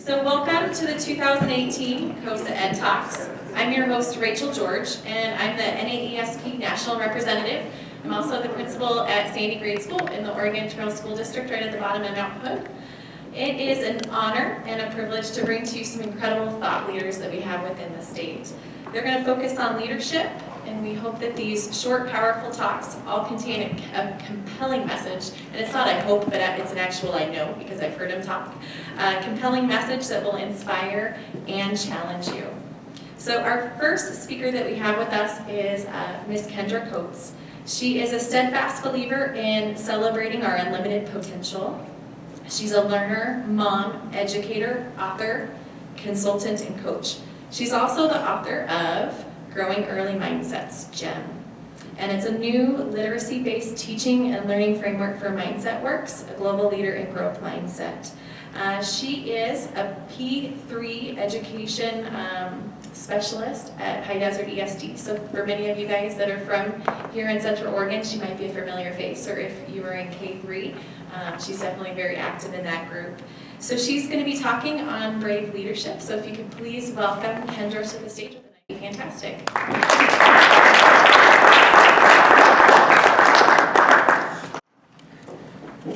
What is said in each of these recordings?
So welcome to the 2018 COSA Ed Talks. I'm your host, Rachel George, and I'm the NAESP National Representative. I'm also the principal at Sandy Grade School in the Oregon Trail School District right at the bottom of Mount Hood. It is an honor and a privilege to bring to you some incredible thought leaders that we have within the state. They're going to focus on leadership, and we hope that these short, powerful talks all contain a compelling message. And it's not I hope, but it's an actual I know because I've heard them talk. A compelling message that will inspire and challenge you. So our first speaker that we have with us is Ms. Kendra Coates. She is a steadfast believer in celebrating our unlimited potential. She's a learner, mom, educator, author, consultant, and coach. She's also the author of Growing Early Mindsets, GEM. And it's a new literacy-based teaching and learning framework for Mindset Works, a global leader in growth mindset. She is a P3 education specialist at High Desert ESD. So for many of you guys that are from here in Central Oregon, she might be a familiar face, or if you were in K3, she's definitely very active in that group. So she's going to be talking on brave leadership. So if you could please welcome Kendra to the stage, that'd be fantastic.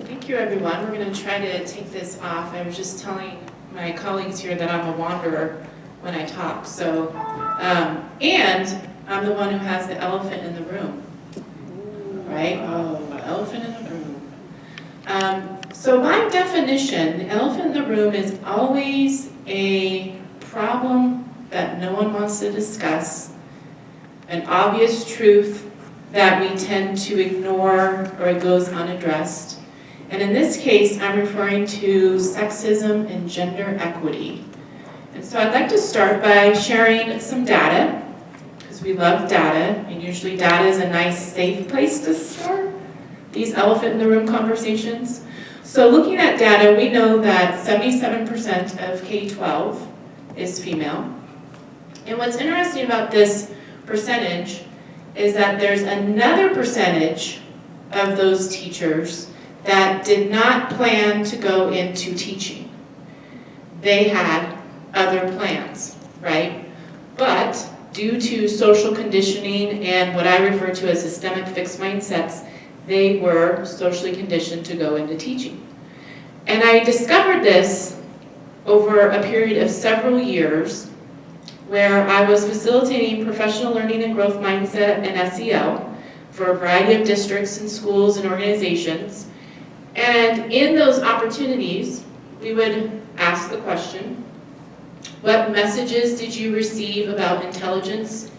Thank you, everyone. We're going to try to take this off. I was just telling my colleagues here that I'm a wanderer when I talk. So, and I'm the one who has the elephant in the room, right? Oh, the elephant in the room. So by definition, the elephant in the room is always a problem that no one wants to discuss, an obvious truth that we tend to ignore or it goes unaddressed. And in this case, I'm referring to sexism and gender equity. And so I'd like to start by sharing some data, because we love data, and usually data is a nice, safe place to start these elephant in the room conversations. So looking at data, we know that 77% of K-12 is female. And what's interesting about this percentage is that there's another percentage of those teachers that did not plan to go into teaching. They had other plans, right? But due to social conditioning and what I refer to as systemic fixed mindsets, they were socially conditioned to go into teaching. And I discovered this over a period of several years where I was facilitating professional learning and growth mindset and SEL for a variety of districts and schools and organizations. And in those opportunities, we would ask the question, what messages did you receive about intelligence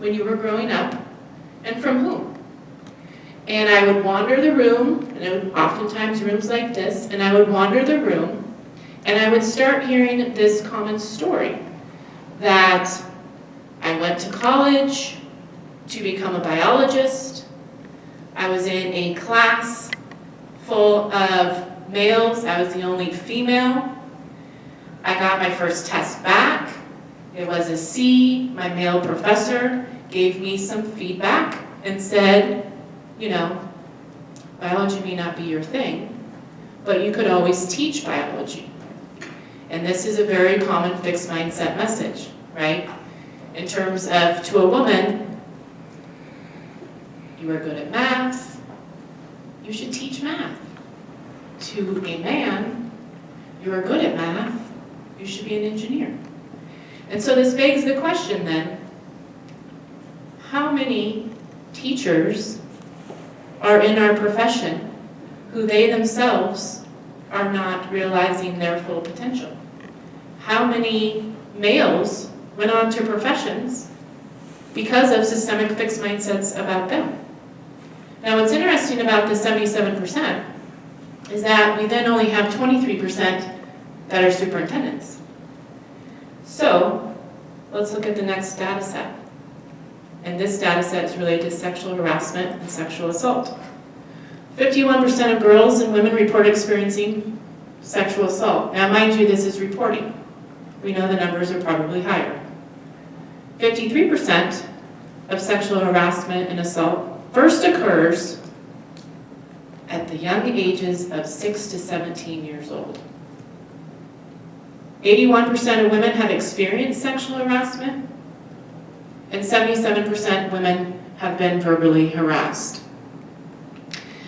when you were growing up, and from whom? And I would wander the room, and it would oftentimes rooms like this, and I would wander the room, and I would start hearing this common story that I went to college to become a biologist. I was in a class full of males. I was the only female. I got my first test back. It was a C. My male professor gave me some feedback and said, you know, biology may not be your thing, but you could always teach biology. And this is a very common fixed mindset message, right? In terms of, to a woman, you are good at math, you should teach math. To a man, you are good at math, you should be an engineer. And so this begs the question then, how many teachers are in our profession who they themselves are not realizing their full potential? How many males went on to professions because of systemic fixed mindsets about them? Now what's interesting about the 77% is that we then only have 23% that are superintendents. So let's look at the next data set. And this data set is related to sexual harassment and sexual assault. 51% of girls and women report experiencing sexual assault. Now, mind you, this is reporting. We know the numbers are probably higher. 53% of sexual harassment and assault first occurs at the young ages of 6 to 17 years old. 81% of women have experienced sexual harassment, and 77% women have been verbally harassed.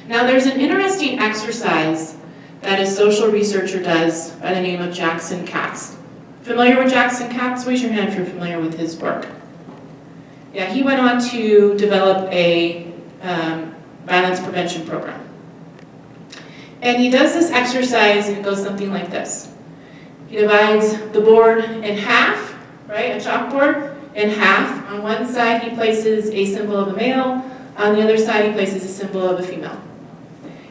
Now there's an interesting exercise that a social researcher does by the name of Jackson Katz. Familiar with Jackson Katz? Raise your hand if you're familiar with his work. Yeah, he went on to develop a violence prevention program. And he does this exercise, and it goes something like this. He divides the board in half, right, a chalkboard, in half. On one side, he places a symbol of a male. On the other side, he places a symbol of a female.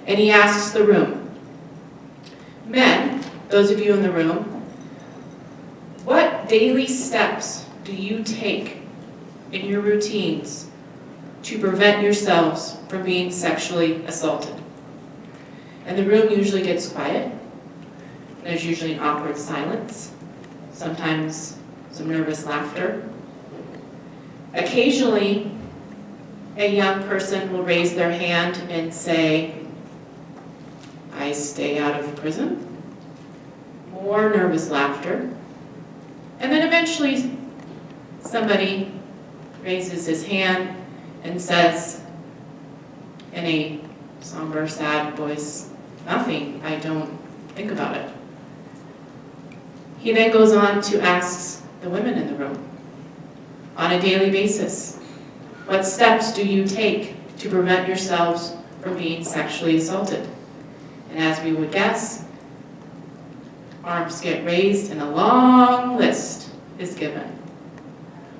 And he asks the room, men, those of you in the room, what daily steps do you take in your routines to prevent yourselves from being sexually assaulted? And the room usually gets quiet. There's usually an awkward silence, sometimes some nervous laughter. Occasionally, a young person will raise their hand and say, I stay out of prison. More nervous laughter. And then eventually, somebody raises his hand and says, in a somber, sad voice, nothing, I don't think about it. He then goes on to ask the women in the room, on a daily basis, what steps do you take to prevent yourselves from being sexually assaulted? And as we would guess, arms get raised and a long list is given.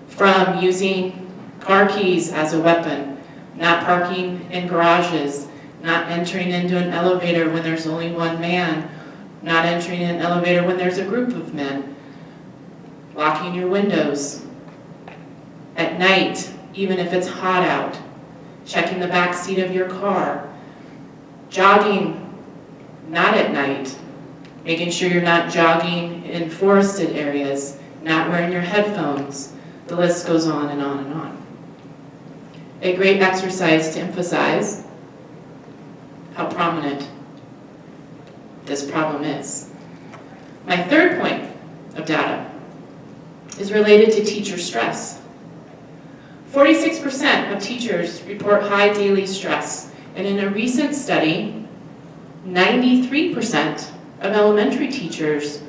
From using car keys as a weapon, not parking in garages, not entering into an elevator when there's only one man, not entering an elevator when there's a group of men, locking your windows at night, even if it's hot out, checking the back seat of your car, jogging not at night, making sure you're not jogging in forested areas, not wearing your headphones. The list goes on and on and on. A great exercise to emphasize how prominent this problem is. My third point of data is related to teacher stress. 46% of teachers report high daily stress, and in a recent study, 93% of elementary teachers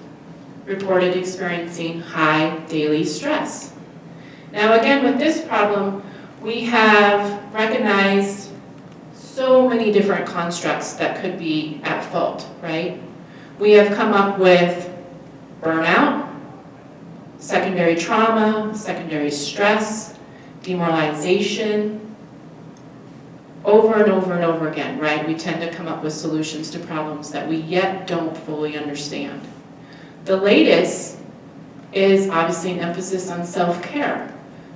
reported experiencing high daily stress. Now again, with this problem, we have recognized so many different constructs that could be at fault, right? We have come up with burnout, secondary trauma, secondary stress, demoralization, over and over and over again, right? We tend to come up with solutions to problems that we yet don't fully understand. The latest is obviously an emphasis on self-care,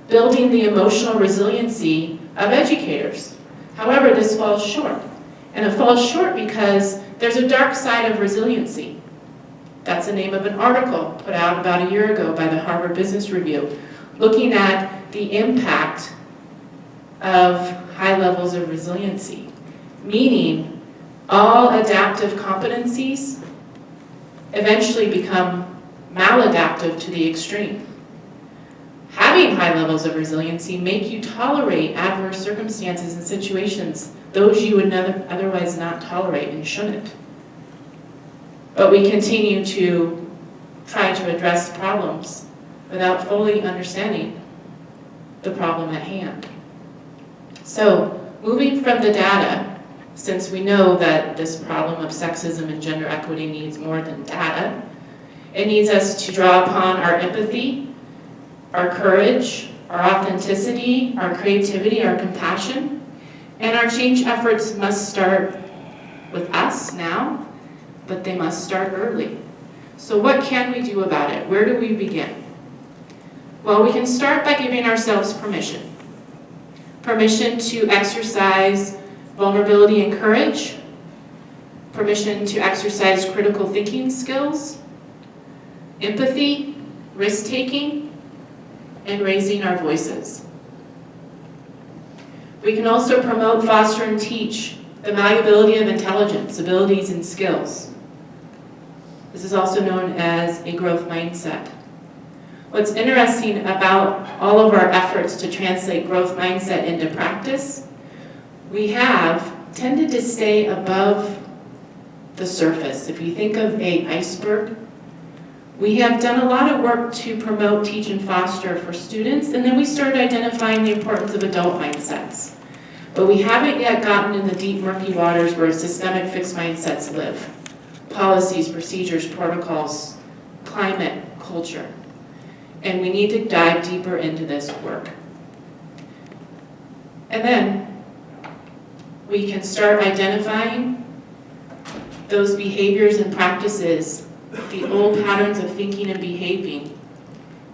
building the emotional resiliency of educators. However, this falls short. And it falls short because there's a dark side of resiliency. That's the name of an article put out about a year ago by the Harvard Business Review, looking at the impact of high levels of resiliency, meaning all adaptive competencies eventually become maladaptive to the extreme. Having high levels of resiliency make you tolerate adverse circumstances and situations, those you would otherwise not tolerate and shouldn't. But we continue to try to address problems without fully understanding the problem at hand. So, moving from the data, since we know that this problem of sexism and gender equity needs more than data, it needs us to draw upon our empathy, our courage, our authenticity, our creativity, our compassion, and our change efforts must start with us now, but they must start early. So what can we do about it? Where do we begin? Well, we can start by giving ourselves permission. Permission to exercise vulnerability and courage, permission to exercise critical thinking skills, empathy, risk-taking, and raising our voices. We can also promote, foster, and teach the malleability of intelligence, abilities, and skills. This is also known as a growth mindset. What's interesting about all of our efforts to translate growth mindset into practice, we have tended to stay above the surface. If you think of an iceberg, we have done a lot of work to promote, teach, and foster for students, and then we started identifying the importance of adult mindsets. But we haven't yet gotten in the deep, murky waters where systemic fixed mindsets live. Policies, procedures, protocols, climate, culture. And we need to dive deeper into this work. And then we can start identifying those behaviors and practices, the old patterns of thinking and behaving,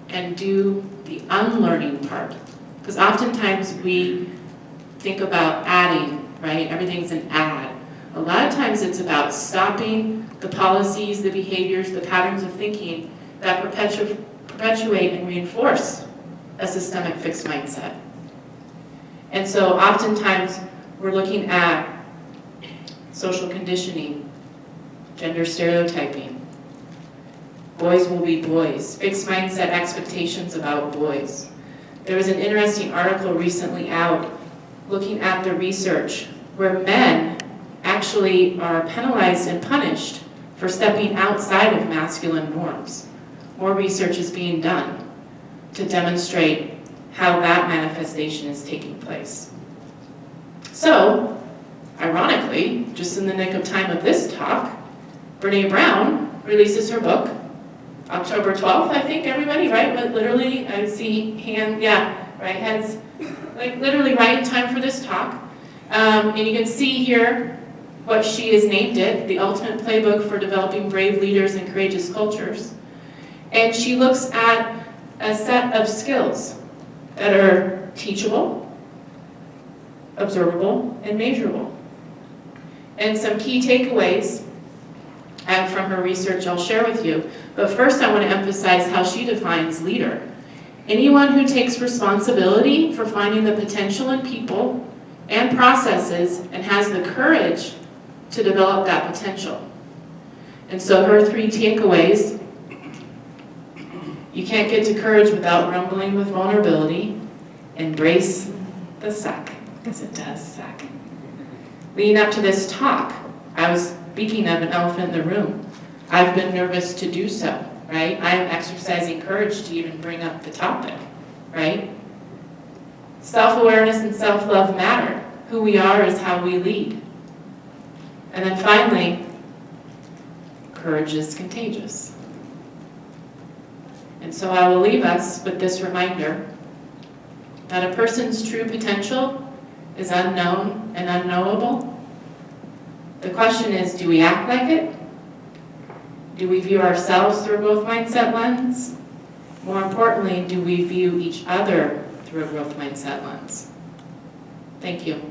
and do the unlearning part. Because oftentimes we think about adding, right? Everything's an add. A lot of times it's about stopping the policies, the behaviors, the patterns of thinking that perpetuate and reinforce a systemic fixed mindset. And so oftentimes we're looking at social conditioning, gender stereotyping, boys will be boys, fixed mindset expectations about boys. There was an interesting article recently out looking at the research where men actually are penalized and punished for stepping outside of masculine norms. More research is being done to demonstrate how that manifestation is taking place. So, ironically, just in the nick of time of this talk, Brene Brown releases her book, October 12th, I think, everybody, right? But literally, I see hand, yeah, right, heads, like literally right in time for this talk. And you can see here what she has named it, The Ultimate Playbook for Developing Brave Leaders and Courageous Cultures. And she looks at a set of skills that are teachable, observable, and measurable. And some key takeaways from her research I'll share with you. But first I want to emphasize how she defines leader. Anyone who takes responsibility for finding the potential in people and processes and has the courage to develop that potential. And so her 3 takeaways: you can't get to courage without rumbling with vulnerability. Embrace the suck, because it does suck. Leading up to this talk, I was speaking of an elephant in the room. I've been nervous to do so, right? I am exercising courage to even bring up the topic, right? Self-awareness and self-love matter. Who we are is how we lead. And then finally, courage is contagious. And so I will leave us with this reminder that a person's true potential is unknown and unknowable. The question is, do we act like it? Do we view ourselves through a growth mindset lens? More importantly, do we view each other through a growth mindset lens? Thank you.